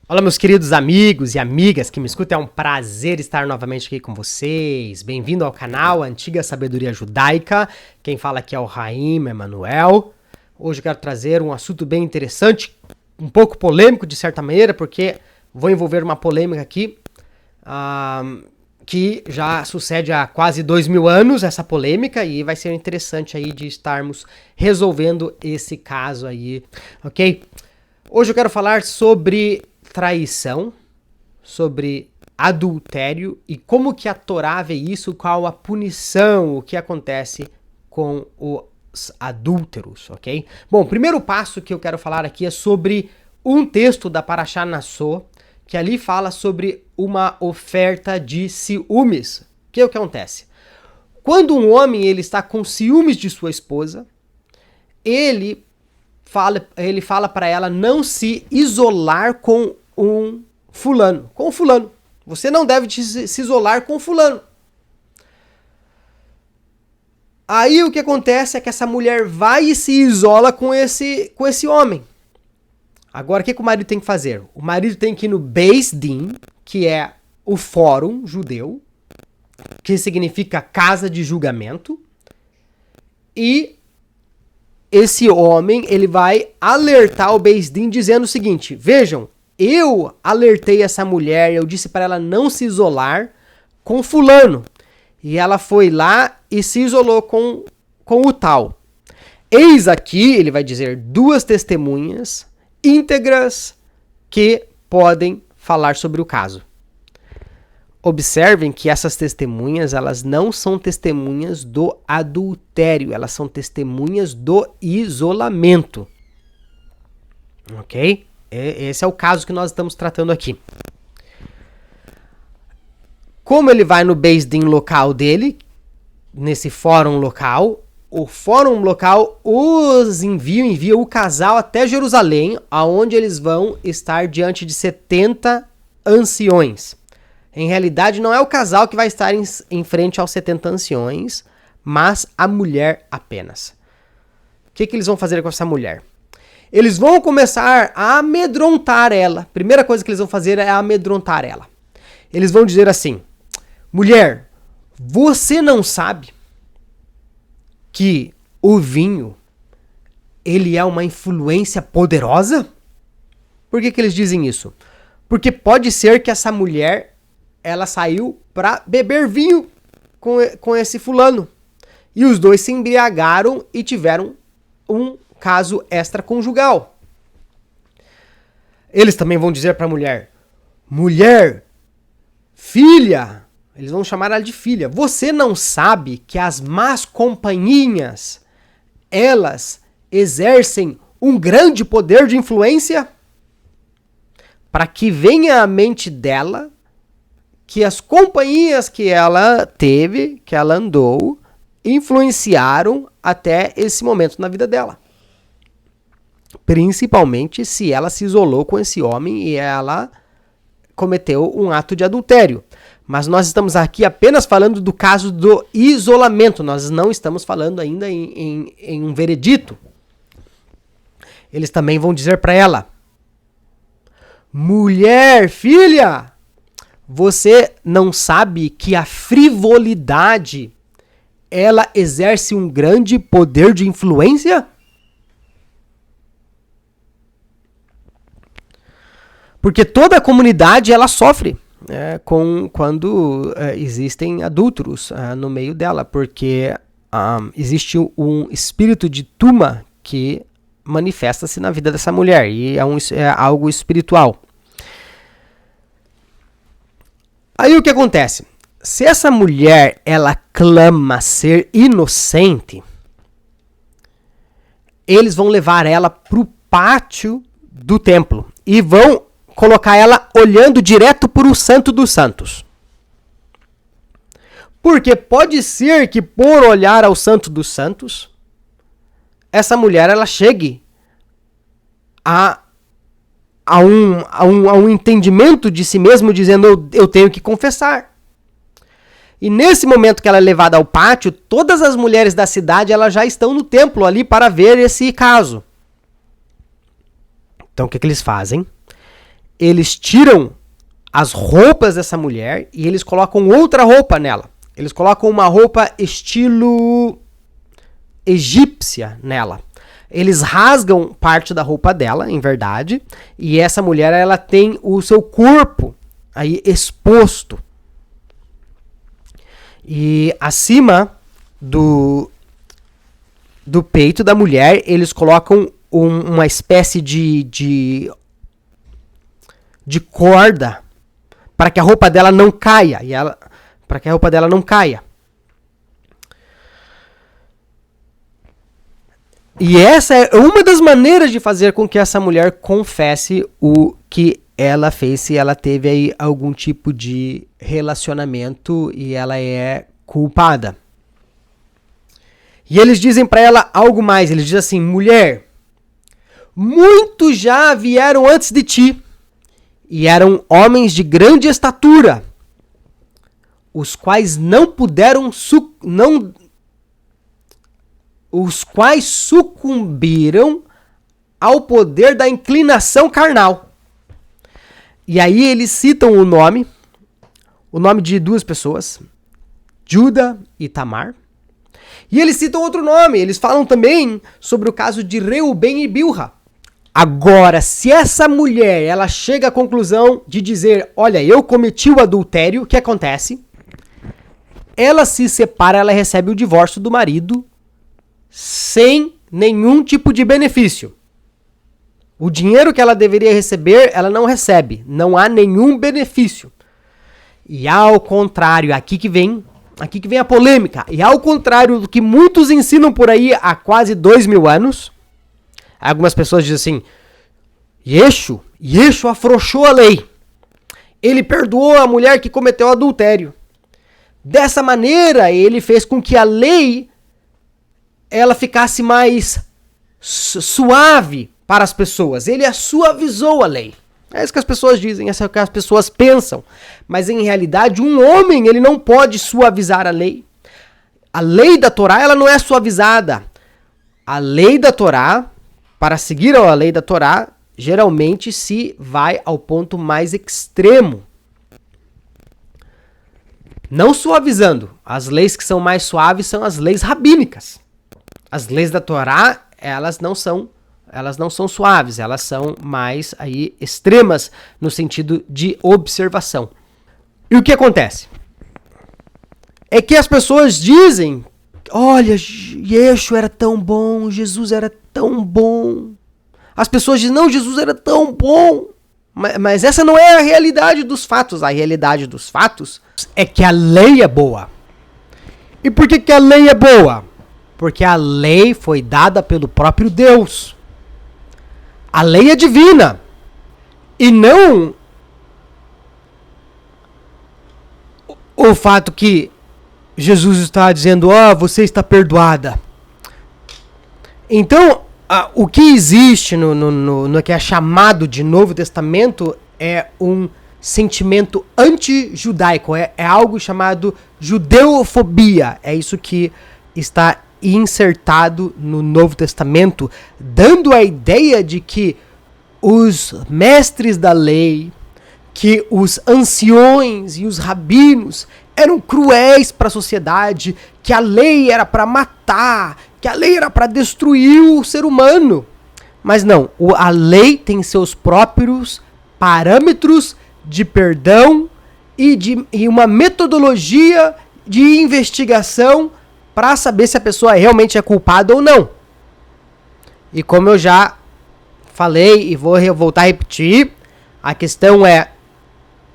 Olá, meus queridos amigos e amigas que me escutam, é um prazer estar novamente aqui com vocês. Bem-vindo ao canal Antiga Sabedoria Judaica. Quem fala aqui é o Raim Emanuel. Hoje eu quero trazer um assunto bem interessante, um pouco polêmico de certa maneira, porque vou envolver uma polêmica aqui que já sucede há quase 2000 anos, essa polêmica, e vai ser interessante aí de estarmos resolvendo esse caso aí, ok? Hoje eu quero falar sobre traição, sobre adultério e como que a Torá vê isso, qual a punição, o que acontece com os adúlteros, ok? Bom, o primeiro passo que eu quero falar aqui é sobre um texto da Parashá Nassó, que ali fala sobre uma oferta de ciúmes. O que acontece? Quando um homem ele está com ciúmes de sua esposa, ele fala para ela não se isolar com com o fulano. Você não deve se isolar com o fulano. Aí o que acontece é que essa mulher vai e se isola com esse homem. Agora o que o marido tem que fazer? O marido tem que ir no Beis Din, que é o fórum judeu, que significa casa de julgamento, e esse homem ele vai alertar o Beis Din dizendo o seguinte: vejam, eu alertei essa mulher, eu disse para ela não se isolar com fulano. E ela foi lá e se isolou com o tal. Eis aqui, ele vai dizer, duas testemunhas íntegras que podem falar sobre o caso. Observem que essas testemunhas, elas não são testemunhas do adultério, elas são testemunhas do isolamento. Ok? Esse é o caso que nós estamos tratando aqui. Como ele vai no Beis Din local dele, nesse fórum local, o fórum local os envia o casal até Jerusalém, aonde eles vão estar diante de 70 anciões. Em realidade, não é o casal que vai estar em frente aos 70 anciões, mas a mulher apenas. O que eles vão fazer com essa mulher? Eles vão começar a amedrontar ela. Primeira coisa que eles vão fazer é amedrontar ela. Eles vão dizer assim: mulher, você não sabe que o vinho ele é uma influência poderosa? Por que eles dizem isso? Porque pode ser que essa mulher ela saiu para beber vinho com esse fulano. E os dois se embriagaram e tiveram um caso extraconjugal. Eles também vão dizer para a mulher: mulher, filha, eles vão chamar ela de filha. Você não sabe que as más companhias, elas exercem um grande poder de influência? Para que venha à mente dela que as companhias que ela teve, que ela andou, influenciaram até esse momento na vida dela. Principalmente se ela se isolou com esse homem e ela cometeu um ato de adultério. Mas nós estamos aqui apenas falando do caso do isolamento. Nós não estamos falando ainda em um veredito. Eles também vão dizer para ela: mulher, filha, você não sabe que a frivolidade ela exerce um grande poder de influência? Porque toda a comunidade ela sofre quando existem adúlteros no meio dela, porque existe um espírito de tuma que manifesta-se na vida dessa mulher, e é algo espiritual. Aí o que acontece? Se essa mulher ela clama ser inocente, eles vão levar ela para o pátio do templo e vão colocar ela olhando direto para o Santo dos Santos. Porque pode ser que por olhar ao Santo dos Santos, essa mulher ela chegue a um entendimento de si mesmo, dizendo: eu tenho que confessar. E nesse momento que ela é levada ao pátio, todas as mulheres da cidade elas já estão no templo ali para ver esse caso. Então o que eles fazem? eles tiram as roupas dessa mulher e eles colocam outra roupa nela. Eles colocam uma roupa estilo egípcia nela. Eles rasgam parte da roupa dela, em verdade, e essa mulher, ela tem o seu corpo aí exposto. E acima do peito da mulher, eles colocam uma espécie de corda para que a roupa dela não caia. Para que a roupa dela não caia. E essa é uma das maneiras de fazer com que essa mulher confesse o que ela fez, se ela teve aí algum tipo de relacionamento e ela é culpada. E eles dizem para ela algo mais. Eles dizem assim: mulher, muitos já vieram antes de ti e eram homens de grande estatura, os quais não puderam os quais sucumbiram ao poder da inclinação carnal. E aí eles citam o nome de duas pessoas, Juda e Tamar. E eles citam outro nome, eles falam também sobre o caso de Reuben e Bilha. Agora, se essa mulher, ela chega à conclusão de dizer, olha, eu cometi o adultério, o que acontece? Ela se separa, ela recebe o divórcio do marido sem nenhum tipo de benefício. O dinheiro que ela deveria receber, ela não recebe. Não há nenhum benefício. E ao contrário, aqui que vem a polêmica. E ao contrário do que muitos ensinam por aí há quase 2000 anos, algumas pessoas dizem assim, Yeshua afrouxou a lei. Ele perdoou a mulher que cometeu adultério. Dessa maneira, ele fez com que a lei ela ficasse mais suave para as pessoas. Ele suavizou a lei. É isso que as pessoas dizem, é isso que as pessoas pensam. Mas em realidade, um homem ele não pode suavizar a lei. A lei da Torá ela não é suavizada. A lei da Torá, para seguir a lei da Torá, geralmente se vai ao ponto mais extremo. Não suavizando. As leis que são mais suaves são as leis rabínicas. As leis da Torá, elas não são suaves, elas são mais aí extremas no sentido de observação. E o que acontece? É que as pessoas dizem, olha, Yeshua era tão bom, Jesus era tão bom. As pessoas dizem, não, Jesus era tão bom. Mas essa não é a realidade dos fatos. A realidade dos fatos é que a lei é boa. E por que a lei é boa? Porque a lei foi dada pelo próprio Deus. A lei é divina. E não o fato que Jesus está dizendo, você está perdoada. Então, o que existe no que é chamado de Novo Testamento é um sentimento anti-judaico. É algo chamado judeofobia. É isso que está insertado no Novo Testamento, dando a ideia de que os mestres da lei, que os anciões e os rabinos eram cruéis para a sociedade, que a lei era para matar, que a lei era para destruir o ser humano. Mas não, a lei tem seus próprios parâmetros de perdão e uma metodologia de investigação para saber se a pessoa realmente é culpada ou não. E como eu já falei e vou voltar a repetir, a questão é,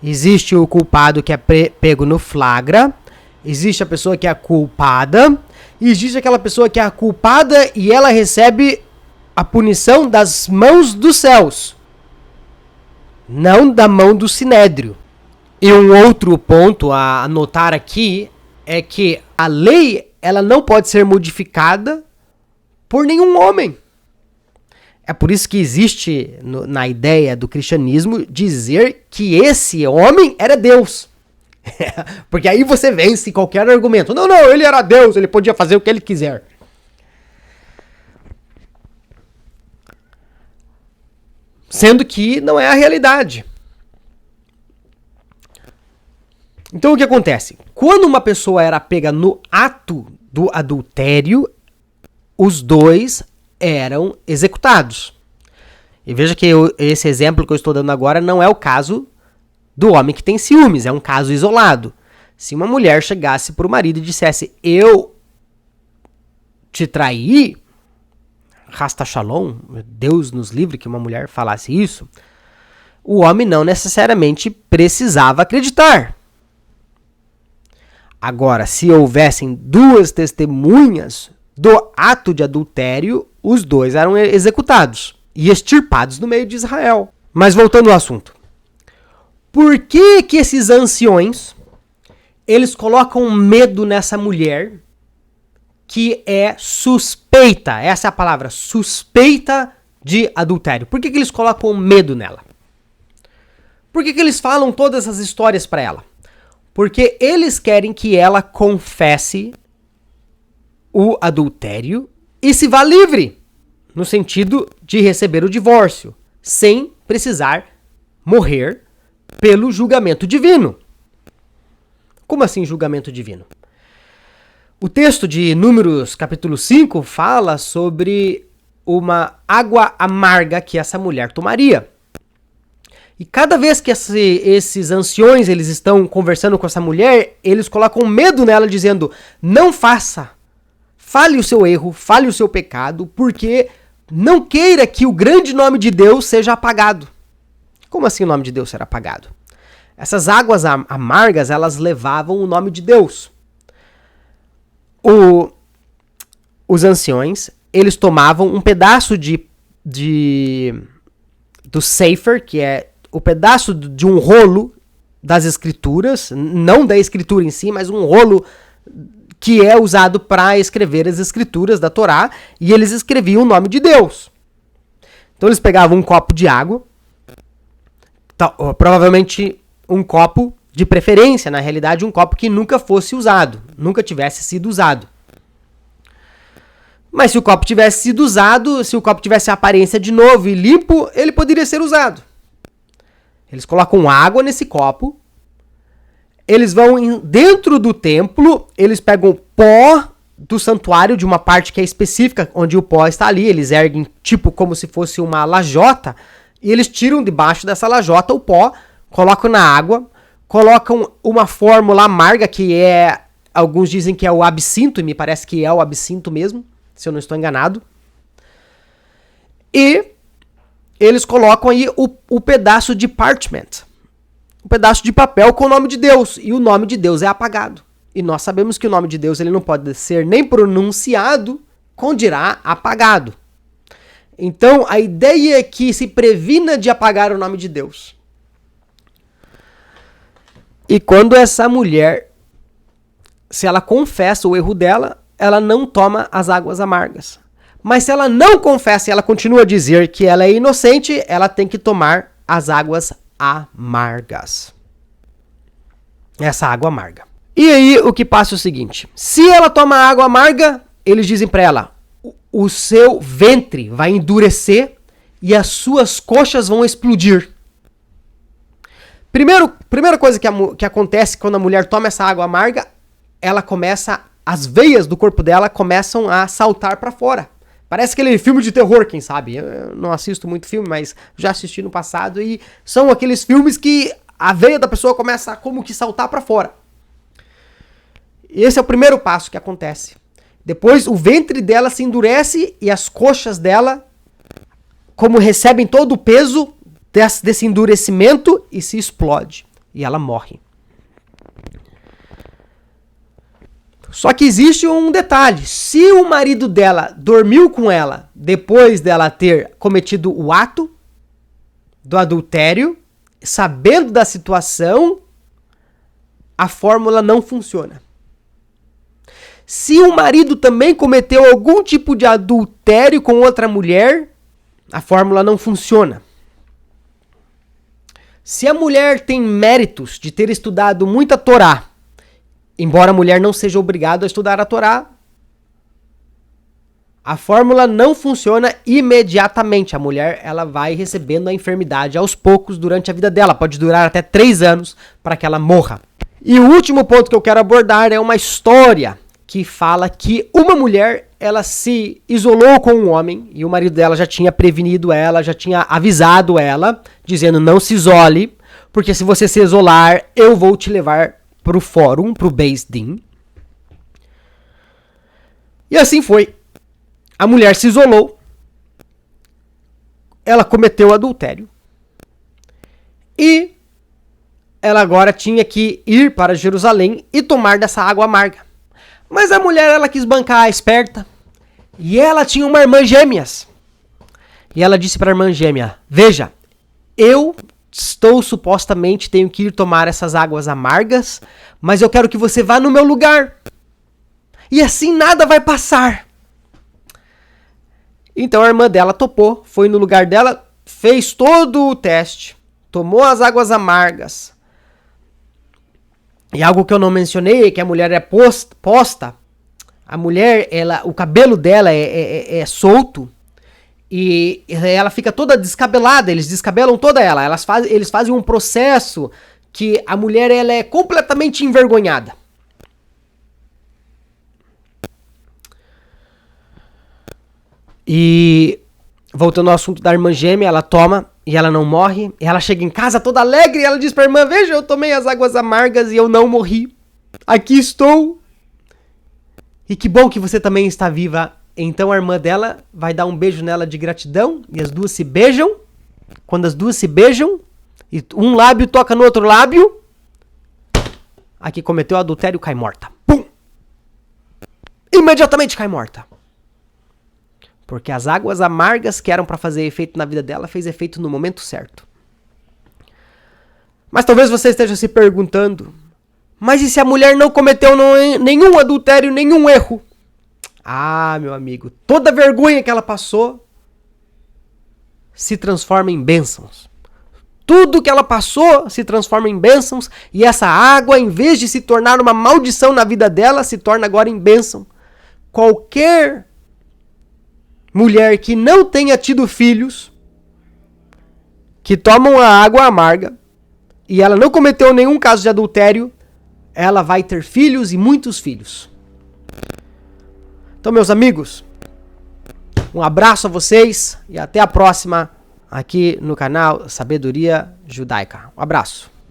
existe o culpado que é pego no flagra, existe a pessoa que é culpada, e existe aquela pessoa que é a culpada e ela recebe a punição das mãos dos céus, não da mão do sinédrio. E um outro ponto a anotar aqui é que a lei ela não pode ser modificada por nenhum homem. É por isso que existe na ideia do cristianismo dizer que esse homem era Deus. Porque aí você vence qualquer argumento. Não, ele era Deus, ele podia fazer o que ele quiser. Sendo que não é a realidade. Então o que acontece? Quando uma pessoa era pega no ato do adultério, os dois eram executados. E veja que esse exemplo que eu estou dando agora não é o caso do homem que tem ciúmes, é um caso isolado. Se uma mulher chegasse para o marido e dissesse, eu te traí, rasta shalom, Deus nos livre que uma mulher falasse isso, o homem não necessariamente precisava acreditar. Agora, se houvessem duas testemunhas do ato de adultério, os dois eram executados e extirpados no meio de Israel. Mas voltando ao assunto. Por que que esses anciões, eles colocam medo nessa mulher que é suspeita? Essa é a palavra, suspeita de adultério. Por que que eles colocam medo nela? Por que que eles falam todas essas histórias para ela? Porque eles querem que ela confesse o adultério e se vá livre, no sentido de receber o divórcio, sem precisar morrer pelo julgamento divino. Como assim julgamento divino? O texto de Números capítulo 5 fala sobre uma água amarga que essa mulher tomaria. E cada vez que esses anciões eles estão conversando com essa mulher, eles colocam medo nela dizendo, não faça, fale o seu erro, fale o seu pecado, porque não queira que o grande nome de Deus seja apagado. Como assim o nome de Deus será apagado? Essas águas amargas, elas levavam o nome de Deus. Os anciões, eles tomavam um pedaço do sefer, que é o pedaço de um rolo das escrituras, não da escritura em si, mas um rolo que é usado para escrever as escrituras da Torá, e eles escreviam o nome de Deus. Então eles pegavam um copo de água, provavelmente um copo de preferência, na realidade um copo que nunca fosse usado, nunca tivesse sido usado. Mas se o copo tivesse sido usado, se o copo tivesse a aparência de novo e limpo, ele poderia ser usado. Eles colocam água nesse copo, eles vão dentro do templo, eles pegam pó do santuário, de uma parte que é específica, onde o pó está ali, eles erguem tipo como se fosse uma lajota, e eles tiram debaixo dessa lajota o pó, colocam na água, colocam uma fórmula amarga, que é, alguns dizem que é o absinto, e me parece que é o absinto mesmo, se eu não estou enganado, e eles colocam aí o pedaço de parchment, um pedaço de papel com o nome de Deus, e o nome de Deus é apagado. E nós sabemos que o nome de Deus ele não pode ser nem pronunciado, com dirá apagado. Então, a ideia é que se previna de apagar o nome de Deus. E quando essa mulher, se ela confessa o erro dela, ela não toma as águas amargas. Mas se ela não confessa e ela continua a dizer que ela é inocente, ela tem que tomar as águas amargas. Essa água amarga. E aí o que passa é o seguinte, se ela toma água amarga, eles dizem para ela, o seu ventre vai endurecer e as suas coxas vão explodir. Primeira coisa que acontece quando a mulher toma essa água amarga, ela começa, as veias do corpo dela começam a saltar para fora. Parece aquele filme de terror, quem sabe? Eu não assisto muito filme, mas já assisti no passado e são aqueles filmes que a veia da pessoa começa a como que saltar para fora. Esse é o primeiro passo que acontece. Depois o ventre dela se endurece e as coxas dela, como recebem todo o peso desse endurecimento, e se explode. E ela morre. Só que existe um detalhe. Se o marido dela dormiu com ela depois dela ter cometido o ato do adultério, sabendo da situação, a fórmula não funciona. Se o marido também cometeu algum tipo de adultério com outra mulher, a fórmula não funciona. Se a mulher tem méritos de ter estudado muita Torá, embora a mulher não seja obrigada a estudar a Torá, a fórmula não funciona imediatamente. A mulher ela vai recebendo a enfermidade aos poucos durante a vida dela. Pode durar até 3 anos para que ela morra. E o último ponto que eu quero abordar é uma história que fala que uma mulher, ela se isolou com um homem, e o marido dela já tinha prevenido ela, já tinha avisado ela, dizendo: não se isole, porque se você se isolar, eu vou te levar pro fórum, pro Beis Din. E assim foi. A mulher se isolou, ela cometeu adultério, e ela agora tinha que ir para Jerusalém e tomar dessa água amarga. Mas a mulher, ela quis bancar a esperta, e ela tinha uma irmã gêmeas. E ela disse para a irmã gêmea: veja, eu supostamente tenho que ir tomar essas águas amargas, mas eu quero que você vá no meu lugar. E assim nada vai passar. Então a irmã dela topou, foi no lugar dela, fez todo o teste, tomou as águas amargas. E algo que eu não mencionei é que a mulher é posta. A mulher, o cabelo dela é solto. E ela fica toda descabelada. Eles descabelam toda ela. Eles fazem um processo que a mulher, ela é completamente envergonhada. E voltando ao assunto da irmã gêmea, ela toma e ela não morre. E ela chega em casa toda alegre e ela diz pra irmã: veja, eu tomei as águas amargas e eu não morri. Aqui estou. E que bom que você também está viva. Então a irmã dela vai dar um beijo nela de gratidão e as duas se beijam. Quando as duas se beijam e um lábio toca no outro lábio, a que cometeu o adultério cai morta. Pum! Imediatamente cai morta. Porque as águas amargas que eram para fazer efeito na vida dela, fez efeito no momento certo. Mas talvez você esteja se perguntando: mas e se a mulher não cometeu nenhum adultério, nenhum erro? Ah, meu amigo, toda vergonha que ela passou se transforma em bênçãos. Tudo que ela passou se transforma em bênçãos, e essa água, em vez de se tornar uma maldição na vida dela, se torna agora em bênção. Qualquer mulher que não tenha tido filhos, que tomam a água amarga, e ela não cometeu nenhum caso de adultério, ela vai ter filhos e muitos filhos. Então, meus amigos, um abraço a vocês e até a próxima aqui no canal Sabedoria Judaica. Um abraço.